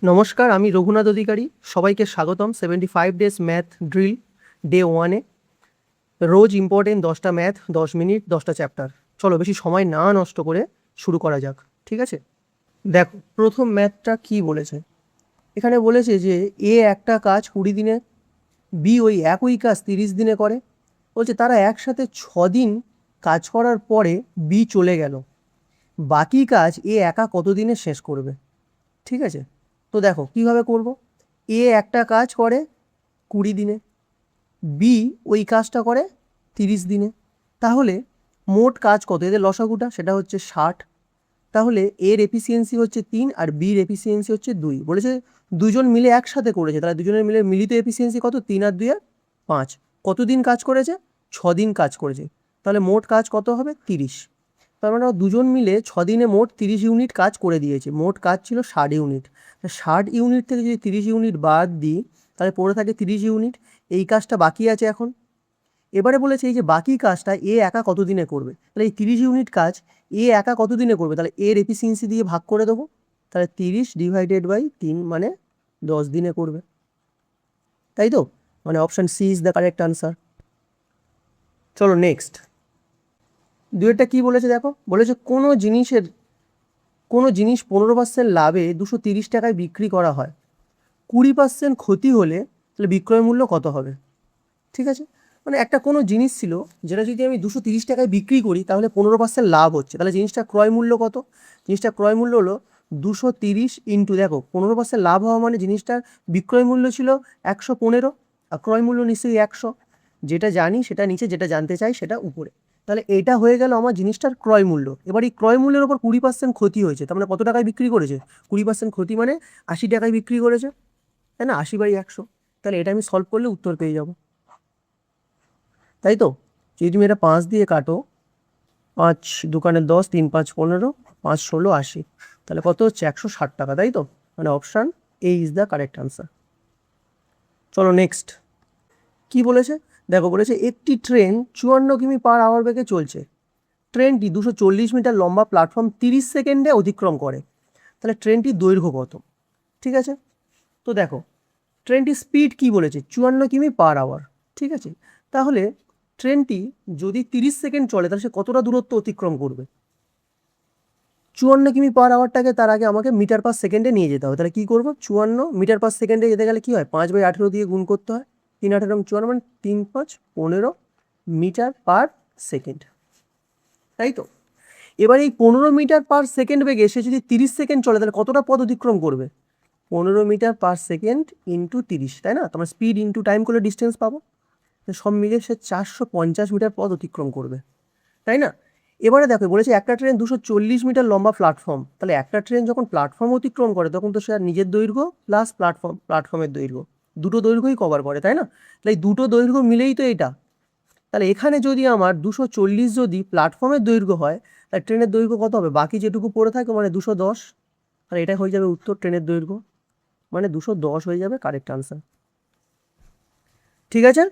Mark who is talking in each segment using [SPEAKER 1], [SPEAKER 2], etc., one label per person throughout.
[SPEAKER 1] নমস্কার, আমি রঘুনাথ অধিকারী। সবাইকে স্বাগতম 75 ডেজ ম্যাথ ড্রিল ডে 1-এ। রোজ ইম্পর্টেন্ট 10টা ম্যাথ, 10 মিনিট, 10টা চ্যাপ্টার। চলো বেশি সময় না নষ্ট করে শুরু করা যাক, ঠিক আছে? দেখো প্রথম ম্যাথটা কি বলেছে। এখানে বলেছে যে এ একটা কাজ 20 দিনে, বি ওই একই কাজ 30 দিনে করে। বলছে তারা একসাথে 6 দিন কাজ করার পরে বি চলে গেল, বাকি কাজ এ একা কত দিনে শেষ করবে? ঠিক আছে, তো দেখো কিভাবে করব। এ একটা কাজ করে 20 দিনে, বি ওই কাজটা করে 30 দিনে। তাহলে মোট কাজ কত? এদের লসাগুটা সেটা হচ্ছে 60। তাহলে এর এফিসিয়েন্সি হচ্ছে 3 আর বির এফিসিয়েন্সি হচ্ছে 2। বলেছে দুজন মিলে একসাথে করেছে, তাহলে দুজনের মিলে মিলিত এফিসিয়েন্সি কত? 3 আর 2 আর 5। কতদিন কাজ করেছে? 6 দিন কাজ করেছে। তাহলে মোট কাজ কত হবে? 30। তার মানে দুজন মিলে 6 দিনে মোট 30 ইউনিট কাজ করে দিয়েছে। মোট কাজ ছিল 60 ইউনিট। 60 ইউনিট থেকে যদি 30 ইউনিট বাদ দিই তাহলে পড়ে থাকে 30 ইউনিট। এই কাজটা বাকি আছে এখন। এবারে বলেছে এই যে বাকি কাজটা এ একা কত দিনে করবে, তাহলে এই 30 ইউনিট কাজ এ একা কত দিনে করবে? তাহলে এর এফিসিয়েন্সি দিয়ে ভাগ করে দেবো। তাহলে 30 ডিভাইডেড বাই 3 মানে 10 দিনে করবে, তাই তো? মানে option C is the correct answer. চলো নেক্সট। দুয়েরটা কি বলেছে দেখো। বলেছে কোনো জিনিস 15% লাভে 230 টাকায় বিক্রি করা হয়, 20% ক্ষতি হলে তাহলে বিক্রয় মূল্য কত হবে? ঠিক আছে, মানে একটা কোনো জিনিস ছিল যেটা যদি আমি 230 টাকায় বিক্রি করি তাহলে 15% লাভ হচ্ছে, তাহলে জিনিসটা ক্রয় মূল্য কত? জিনিসটা ক্রয় মূল্য হলো 230 ইন্টু, দেখো 15% লাভ হওয়া মানে জিনিসটার বিক্রয় মূল্য ছিল 115 আর ক্রয় মূল্য নিশ্চয়ই 100। যেটা জানি সেটা নিচে, যেটা জানতে চাই সেটা উপরে। তাহলে এটা হয়ে গেল আমার জিনিসটার ক্রয় মূল্য। এবার এই ক্রয় মূল্যের ওপর 20% ক্ষতি হয়েছে, তার মানে কত টাকায় বিক্রি করেছে? 20% ক্ষতি মানে 80 টাকায় বিক্রি করেছে, তাই না? 80/100। তাহলে এটা আমি সলভ করলে উত্তর পেয়ে যাব, তাই তো? যদি তুমি এটা 5 দিয়ে কাটো, 5 দোকানে 10, 3 5 15, 5 16 80, তাহলে কত হচ্ছে? 160 টাকা, তাই তো? মানে option A is the correct answer. চলো নেক্সট। কি বলেছে দেখো। বলেছে একটি ট্রেন 54 কিমি/আওয়ার বেগে চলছে। ট্রেনটি 240 মিটার লম্বা প্ল্যাটফর্ম 30 সেকেন্ডে অতিক্রম করে। তাহলে ট্রেনটির দৈর্ঘ্য কত? ঠিক আছে, তো দেখো ট্রেনটির স্পিড কি বলেছে? 54 কিমি/আওয়ার। ঠিক আছে, তাহলে ট্রেনটি যদি 30 সেকেন্ড চলে তাহলে সে কতটা দূরত্ব অতিক্রম করবে? 54 কিমি/আওয়ারটাকে তার আগে আমাকে মিটার পার সেকেন্ডে নিয়ে যেতে হবে। তাহলে কী করবো? 54 মিটার পার সেকেন্ডে যেতে গেলে কী হয়? 5/18 দিয়ে গুণ করতে হয়। 3 × 8 = 54, মানে 3 × 5 = 15 মিটার পার সেকেন্ড, তাই তো? এবার এই 15 মিটার পার সেকেন্ড বেগে সে যদি 30 সেকেন্ড চলে তাহলে কতটা পথ অতিক্রম করবে? 15 মিটার পার সেকেন্ড ইন্টু 30, তাই না? তোমার স্পিড ইন্টু টাইম করলে ডিস্টেন্স পাবো। সব মিলিয়ে সে 450 মিটার পথ অতিক্রম করবে, তাই না? এবারে দেখো বলেছে একটা ট্রেন 240 মিটার লম্বা প্ল্যাটফর্ম। তাহলে একটা ট্রেন যখন প্ল্যাটফর্ম অতিক্রম করে তখন তো সে আর নিজের দৈর্ঘ্য প্লাস প্ল্যাটফর্মের দৈর্ঘ্য, দুটো দৈর্ঘ্যই কভার করে, তাই না? তাহলে এই দুটো দৈর্ঘ্য মিলেই তো এটা। তাহলে এখানে যদি আমার 240 যদি প্ল্যাটফর্মের দৈর্ঘ্য হয় তাহলে ট্রেনের দৈর্ঘ্য কত হবে? বাকি যেটুকু পড়ে থাকে মানে 210। তাহলে এটা হয়ে যাবে উত্তর, ট্রেনের দৈর্ঘ্য মানে 210 হয়ে যাবে কারেক্ট আনসার। ঠিক আছে,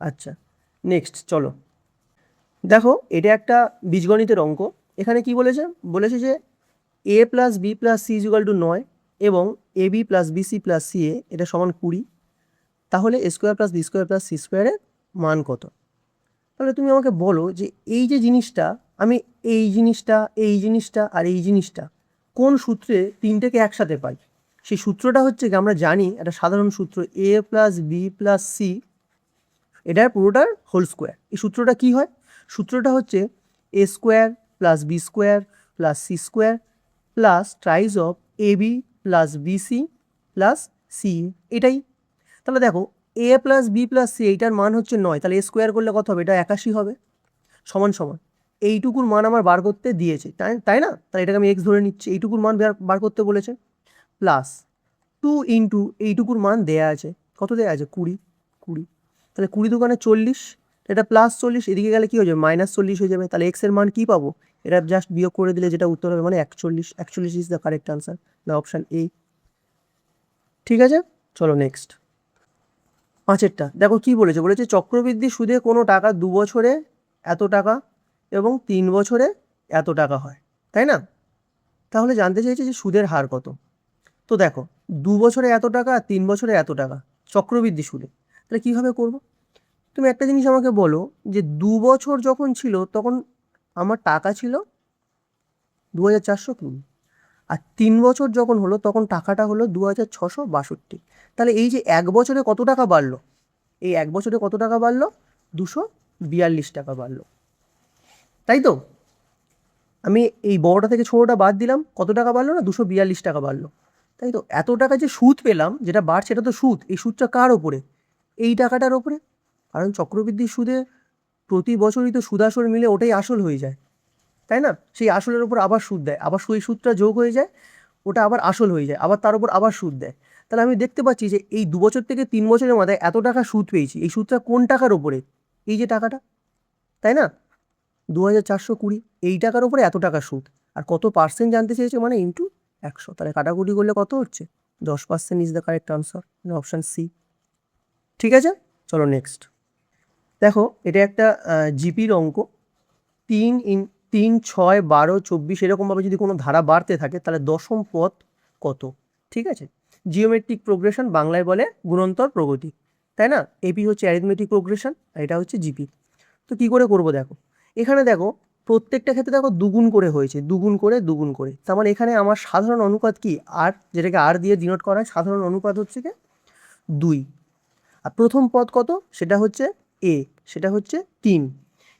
[SPEAKER 1] আচ্ছা নেক্সট চলো। দেখো এটা একটা বীজগণিতের অঙ্ক। এখানে কি বলেছে? বলেছে যে a + b + c = 9 এবং ab + bc + ca এটা সমান 20। তাহলে a² + b² + c² এর মান কত? তাহলে তুমি আমাকে বলো যে এই যে জিনিসটা, আমি এই জিনিসটা, এই জিনিসটা আর এই জিনিসটা কোন সূত্রে তিনটেকে একসাথে পাই? সেই সূত্রটা হচ্ছে কি আমরা জানি, একটা সাধারণ সূত্র a + b + c, এটার পুরোটার হোল স্কোয়ার। এই সূত্রটা কি হয়? সূত্রটা হচ্ছে a² + b² + c² plus tries of ab + bc + c। এটাই। তাহলে দেখো a + b + c এইটার মান হচ্ছে 9, তাহলে a স্কোয়ার করলে কত হবে? এটা 81 হবে। সমান সমান এইটুকুর মান আমার বার করতে দিয়েছে, তাই না? তাহলে এটাকে আমি এক্স ধরে নিচ্ছি, এইটুকুর মান বার করতে বলেছে। প্লাস 2 ইন্টু এইটুকুর মান দেয়া আছে, কত দেয়া আছে? 20। 20, তাহলে 20 দোকানে 40, এটা প্লাস 40, এদিকে গেলে কী হয়ে যাবে? -40 হয়ে যাবে। তাহলে এক্সের মান কী পাবো? এটা জাস্ট বিয়োগ করে দিলে যেটা উত্তর হবে মানে 41। 41 is the correct answer, the option A. ঠিক আছে, চলো নেক্সট। পাঁচেরটা দেখো কি বলেছে। বলেছে চক্রবৃদ্ধি সুদে কোনো টাকা 2 বছরে এত টাকা এবং 3 বছরে এত টাকা হয়, তাই না? তাহলে জানতে চাইছে যে সুদের হার কত। তো দেখো 2 বছরে এত টাকা আর 3 বছরে এত টাকা চক্রবৃদ্ধি সুদে, তাহলে কীভাবে করব? তুমি একটা জিনিস আমাকে বলো যে 2 বছর যখন ছিল তখন আমার টাকা ছিল 2420, আর 3 বছর যখন হলো তখন টাকাটা হলো 2662। তাহলে এই যে 1 বছরে কত টাকা বাড়লো, এই 1 বছরে কত টাকা বাড়লো? 242 টাকা বাড়লো, তাই তো? আমি এই বড়টা থেকে ছোটোটা বাদ দিলাম, কত টাকা বাড়লো না? 242 টাকা বাড়লো, তাই তো? এত টাকা যে সুদ পেলাম, যেটা বাড়ছে এটা তো সুদ। এই সুদটা কার ওপরে? এই টাকাটার ওপরে। কারণ চক্রবৃদ্ধির সুদে প্রতি বছরই তো সুদ আসল মিলে ওটাই আসল হয়ে যায়, তাই না? সেই আসলের ওপর আবার সুদ দেয়, আবার সেই সুদটা যোগ হয়ে যায়, ওটা আবার আসল হয়ে যায়, আবার তার উপর আবার সুদ দেয়। তাহলে আমি দেখতে পাচ্ছি যে এই 2 বছর থেকে 3 বছরের মাথায় এত টাকা সুদ পেয়েছি। এই সুদটা কোন টাকার ওপরে? এই যে টাকাটা, তাই না? 2420, এই টাকার ওপরে এত টাকা সুদ। আর কত পার্সেন্ট জানতে চেয়েছে, মানে ইন্টু 100। তাহলে কাটাকুটি করলে কত হচ্ছে? 10% is the correct answer, option C. ঠিক আছে, চলো নেক্সট। দেখো এটা একটা জিপির অঙ্ক। 3, 6, 12, 24 এরকমভাবে যদি কোনো ধারা বাড়তে থাকে তাহলে দশম পদ কত? ঠিক আছে, জিওমেট্রিক প্রোগ্রেশন, বাংলায় বলে গুণন্তর প্রগতি, তাই না? এপি হচ্ছে অ্যারিথমেটিক প্রোগ্রেশন, আর এটা হচ্ছে জিপি। তো কী করে করবো দেখো, এখানে দেখো প্রত্যেকটা ক্ষেত্রে দেখো দুগুণ করে হয়েছে, দুগুণ করে দুগুণ করে। তার মানে এখানে আমার সাধারণ অনুপাত কি? আর, যেটাকে আর দিয়ে ডিনোট করা হয়, সাধারণ অনুপাত হচ্ছে কি 2। আর প্রথম পদ কত? সেটা হচ্ছে এ, সেটা হচ্ছে 3।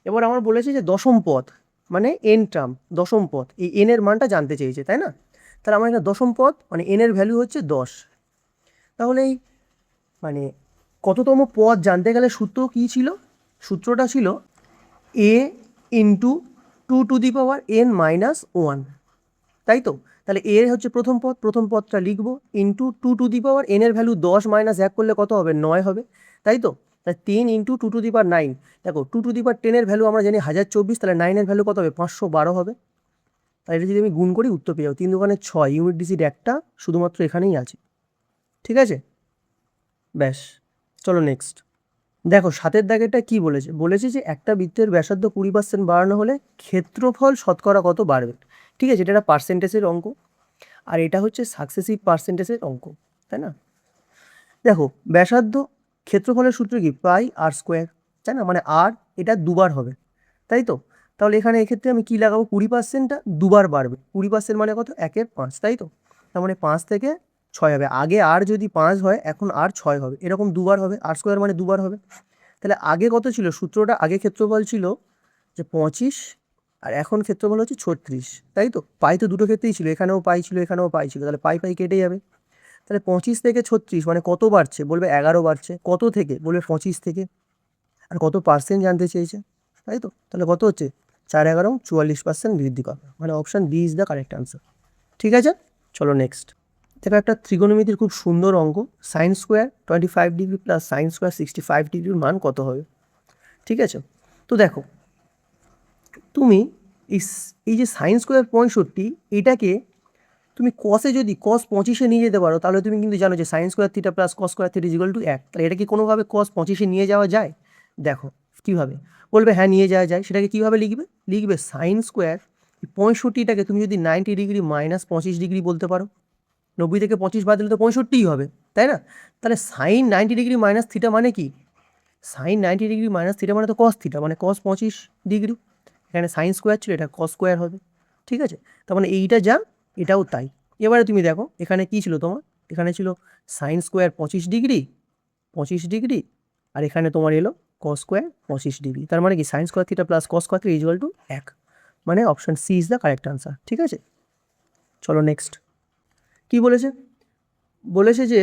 [SPEAKER 1] এবার আমার বলেছে যে দশম পদ মানে এন টার্ম, দশম পদ, এই এন এর মানটা জানতে চেয়েছে, তাই না? তাহলে আমার এখানে দশম পদ মানে এন এর ভ্যালু হচ্ছে 10। তাহলে এই মানে কততম পদ জানতে গেলে সূত্র কী ছিল? সূত্রটা ছিল এ ইন্টু 2n-1, তাই তো? তাহলে এ হচ্ছে প্রথম পদ, প্রথম পদটা লিখবো, ইন্টু 2n এর ভ্যালু 10 - 1 করলে কত হবে? 9 হবে, তাই তো? তাই 3 ইন্টু 2^9। দেখো 2×10 এর ভ্যালু আমরা জানি 1024, তাহলে 9 এর ভ্যালু কত হবে? 512 হবে। তাই এটা যদি আমি গুণ করি উত্তর পেয়ে যাবো 3 × 6, ইউনিট ডিজিট একটা শুধুমাত্র এখানেই আছে। ঠিক আছে, ব্যাস, চলো নেক্সট। দেখো 7-এর দাগেরটা কি বলেছে? বলেছে যে একটা বৃত্তের ব্যাসার্ধ 20% বাড়ানো হলে ক্ষেত্রফল শতকরা কত বাড়বে। ঠিক আছে, এটা একটা পার্সেন্টেজের অঙ্ক, আর এটা হচ্ছে সাকসেসিভ পার্সেন্টেজের অঙ্ক, তাই না? দেখো ব্যাসার্ধ, ক্ষেত্রফলের সূত্র কি? পাই আর স্কোয়ার, তাই না? মানে আর এটা দুবার হবে, তাই তো? তাহলে এখানে এক্ষেত্রে আমি কি লাগাবো? 20%টা দুবার বাড়বে, 20% মানে কত? 1/5, তাই তো? তার মানে 5 থেকে 6 হবে। আগে আর যদি 5 হয়, এখন আর 6 হবে, এরকম দুবার হবে। আর স্কোয়ার মানে দুবার হবে। তাহলে আগে কত ছিল সূত্রটা? আগে ক্ষেত্রফল ছিল যে 25, আর এখন ক্ষেত্রফল হচ্ছে 36, তাই তো? পাই তো দুটো ক্ষেত্রেই ছিল, এখানেও পাই ছিল, এখানেও পাই ছিল, তাহলে পাই পাই কেটে যাবে। তাহলে 25 থেকে 36 মানে কত বাড়ছে? বলবে 11 বাড়ছে। কত থেকে? বলবে 25 থেকে। আর কত পার্সেন্ট জানতে চেয়েছে, তাই তো? তাহলে কত হচ্ছে? 4, 11, 44% বৃদ্ধি পাবে, মানে option B is the correct answer. ঠিক আছে, চলো নেক্সট। দেখো একটা ত্রিকোণমিতির খুব সুন্দর অঙ্ক। Sine square 25° plus sine square 65°-র মান কত হবে? ঠিক আছে, তো দেখো তুমি এই যে সাইন স্কোয়ার 65, এটাকে তুমি কসে যদি cos 25-এ নিয়ে যেতে পারো, তাহলে তুমি কিন্তু জানো যে sign square theta plus cos square theta equal to 1। তাহলে এটা কি কোনোভাবে cos 25-এ নিয়ে যাওয়া যায়? দেখো কীভাবে। বলবে হ্যাঁ নিয়ে যাওয়া যায়। সেটাকে কীভাবে লিখবে? লিখবে সাইন স্কোয়ার 65টাকে তুমি যদি 90° মাইনাস 25° বলতে পারো। 90 থেকে 25 বাদ দিলে তো 65ই হবে, তাই না? তাহলে সাইন 90° মাইনাস থিটা মানে কি? সাইন 90° মাইনাস থিটা মানে তো কস থিটা, মানে cos 25°। এখানে সাইন স্কোয়ার ছিল, এটা কস স্কোয়ার হবে। ঠিক আছে, তার মানে এইটা যা, এটাও তাই। এবারে তুমি দেখো এখানে কি ছিল তোমার? এখানে ছিল সাইন স্কোয়ার 25°, আর এখানে তোমার এলো কস স্কোয়ার 25°। তার মানে কি sine square theta plus cos square theta equal to 1, মানে option C is the correct answer. ঠিক আছে, চলো নেক্সট। কি বলেছে? বলেছে যে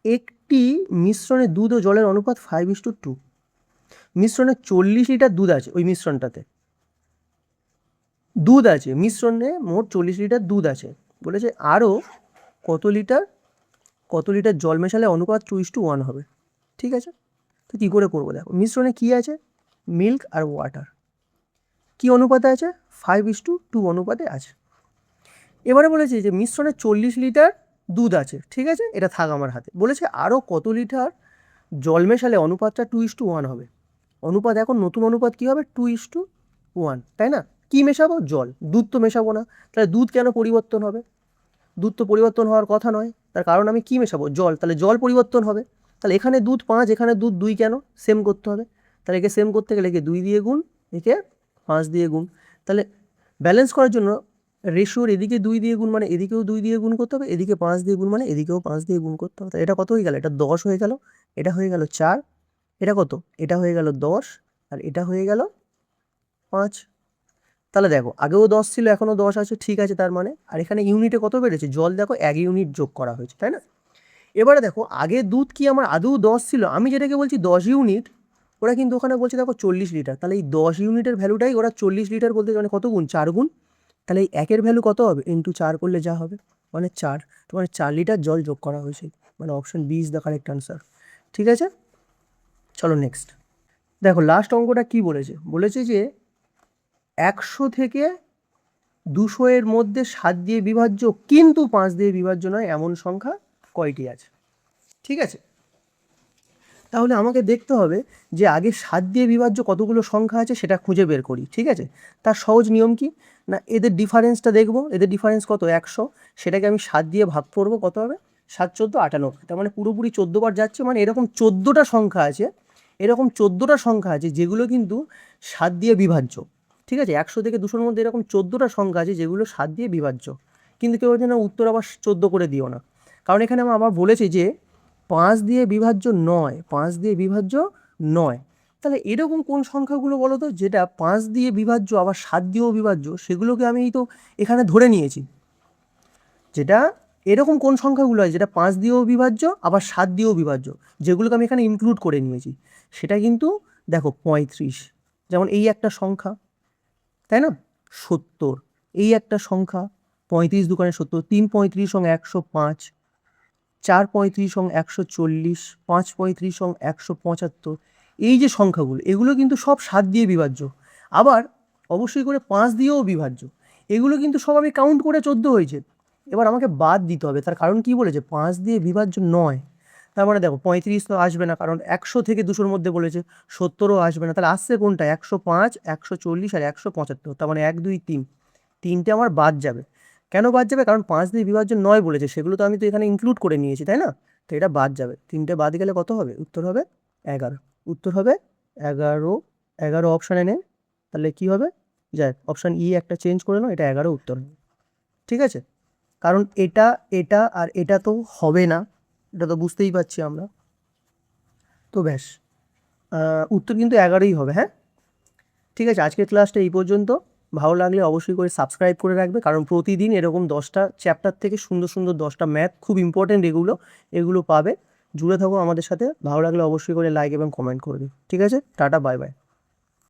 [SPEAKER 1] একটি মিশ্রণে দুধ ও জলের অনুপাত 5:2। মিশ্রণে 40 লিটার দুধ আছে, ওই মিশ্রণটাতে দুধ আছে, মিশ্রণে মোট 40 লিটার দুধ আছে। বলেছে আরও কত লিটার জল মেশালে অনুপাত 2:1 হবে। ঠিক আছে, তো কী করে করবো? দেখো মিশ্রণে কী আছে? মিল্ক আর ওয়াটার। কি অনুপাতে আছে? 5:2 অনুপাতে আছে। এবারে বলেছে যে মিশ্রণে 40 লিটার দুধ আছে, ঠিক আছে, এটা থাক আমার হাতে। বলেছে আরও কত লিটার জল মেশালে অনুপাতটা 2:1 হবে। অনুপাত এখন নতুন অনুপাত কী হবে? 2:1, তাই না? কি মেশাবো? জল। দুধ তো মেশাবো না, তাহলে দুধ কেন পরিবর্তন হবে? দুধ তো পরিবর্তন হওয়ার কথা নয়, তার কারণ আমি কি মেশাবো? জল, তাহলে জল পরিবর্তন হবে। তাহলে এখানে দুধ 5, এখানে দুধ 2 কেন? সেম করতে হবে। তাহলে একে সেম করতে গেলে একে 2 দিয়ে গুণ, একে 5 দিয়ে গুণ। তাহলে ব্যালেন্স করার জন্য রেশিওর এদিকে 2 দিয়ে গুণ মানে এদিকেও 2 দিয়ে গুণ করতে হবে, এদিকে 5 দিয়ে গুণ মানে এদিকেও 5 দিয়ে গুণ করতে হবে। এটা কত হয়ে গেল? এটা 10 হয়ে গেল, এটা হয়ে গেল 4, এটা কত? এটা হয়ে গেল 10, আর এটা হয়ে গেল 5। তাহলে দেখো আগেও 10 ছিল, এখনও 10 আছে, ঠিক আছে। তার মানে আর এখানে ইউনিটে কত বেড়েছে? জল দেখো 1 ইউনিট যোগ করা হয়েছে, তাই না? এবারে দেখো আগে দুধ কি আমার আদৌ 10 ছিল? আমি যেটাকে বলছি 10 ইউনিট, ওরা কিন্তু ওখানে বলছে দেখো 40 লিটার। তাহলে এই 10 ইউনিটের ভ্যালুটাই ওরা 40 লিটার বলতে মানে কত গুণ? 4 গুণ। তাহলে এই একের ভ্যালু কত হবে? ইন্টু 4 করলে যা হবে মানে 4, তোমার 4 লিটার জল যোগ করা হয়েছে, মানে option B is the correct answer. ঠিক আছে, চলো নেক্সট দেখো। লাস্ট অঙ্কটা কি বলেছে? বলেছে যে 100 থেকে 200 এর মধ্যে 7 দিয়ে বিভাজ্য কিন্তু 5 দিয়ে বিভাজ্য নয় এমন সংখ্যা কয়টি আছে? ঠিক আছে, তাহলে আমাকে দেখতে হবে যে আগে 7 দিয়ে বিভাজ্য কতগুলো সংখ্যা আছে সেটা খুঁজে বের করি। ঠিক আছে, তার সহজ নিয়ম কি না, এদের ডিফারেন্সটা দেখব। এদের ডিফারেন্স কত? 100, সেটাকে আমি 7 দিয়ে ভাগ করব, কত হবে? 7 14 98, তার মানে পুরোপুরি 14 বার যাচ্ছে। মানে এরকম 14টা সংখ্যা আছে, এরকম 14টা সংখ্যা আছে যেগুলো কিন্তু 7 দিয়ে বিভাজ্য। ঠিক আছে, 100 থেকে 200-র মধ্যে এরকম 14টা সংখ্যা আছে যেগুলো 7 দিয়ে বিভাজ্য। কিন্তু কেউ যেন উত্তর আবার 14 করে দিও না, কারণ এখানে আমার বলেছে যে 5 দিয়ে বিভাজ্য নয়, 5 দিয়ে বিভাজ্য নয়। তাহলে এরকম কোন সংখ্যাগুলো বলো তো যেটা 5 দিয়ে বিভাজ্য আবার 7 দিয়েও বিভাজ্য? সেগুলোকে আমি তো এখানে ধরে নিয়েছি। যেটা এরকম কোন সংখ্যাগুলো আছে যেটা 5 দিয়েও বিভাজ্য আবার 7 দিয়েও বিভাজ্য, যেগুলোকে আমি এখানে ইনক্লুড করে নিয়েছি? সেটা কিন্তু দেখো 35, যেমন এই একটা সংখ্যা, তাই না? 70, এই একটা সংখ্যা, 35 দুগুণে 70, 3 35 সঙ্গে 105, 4 35 সঙ্গে 140, 5 35 সঙ্গে 175। এই যে সংখ্যাগুলো, এগুলো কিন্তু সব 7 দিয়ে বিভাজ্য, আবার অবশ্যই করে 5 দিয়েও বিভাজ্য। এগুলো কিন্তু সব আমি কাউন্ট করে 14 হয়েছে। এবার আমাকে বাদ দিতে হবে, তার কারণ কি বলেছে? 5 দিয়ে বিভাজ্য নয়। তার মানে দেখো 35 তো আসবে না, কারণ 100 থেকে 200-র মধ্যে বলেছে। 70ও আসবে না, তাহলে আসছে কোনটা? 105, 140 আর 175। তার মানে 1 2 3, তিনটে আমার বাদ যাবে। কেন বাদ যাবে? কারণ 5 দিয়ে বিভাজ্য নয় বলেছে, সেগুলো তো আমি তো এখানে ইনক্লুড করে নিয়েছি, তাই না? তো এটা বাদ যাবে, তিনটে বাদ গেলে কত হবে? উত্তর হবে 11। উত্তর হবে 11। 11 অপশানে নেই, তাহলে কি হবে? যাই অপশান ই একটা চেঞ্জ করে নাও, এটা 11 উত্তর হবে। ঠিক আছে, কারণ এটা এটা আর এটা তো হবে না, এটা তো বুঝতেই পারছি আমরা। তো ব্যাস, উত্তর কিন্তু 11ই হবে। হ্যাঁ, ঠিক আছে, আজকের ক্লাসটা এই পর্যন্ত। ভালো লাগলে অবশ্যই করে সাবস্ক্রাইব করে রাখবে, কারণ প্রতিদিন এরকম 10টা চ্যাপ্টার থেকে সুন্দর সুন্দর 10টা ম্যাথ, খুব ইম্পর্টেন্ট এগুলো পাবে। জুড়ে থাকো আমাদের সাথে। ভালো লাগলে অবশ্যই করে লাইক এবং কমেন্ট করবে। ঠিক আছে, টাটা, বাই বাই।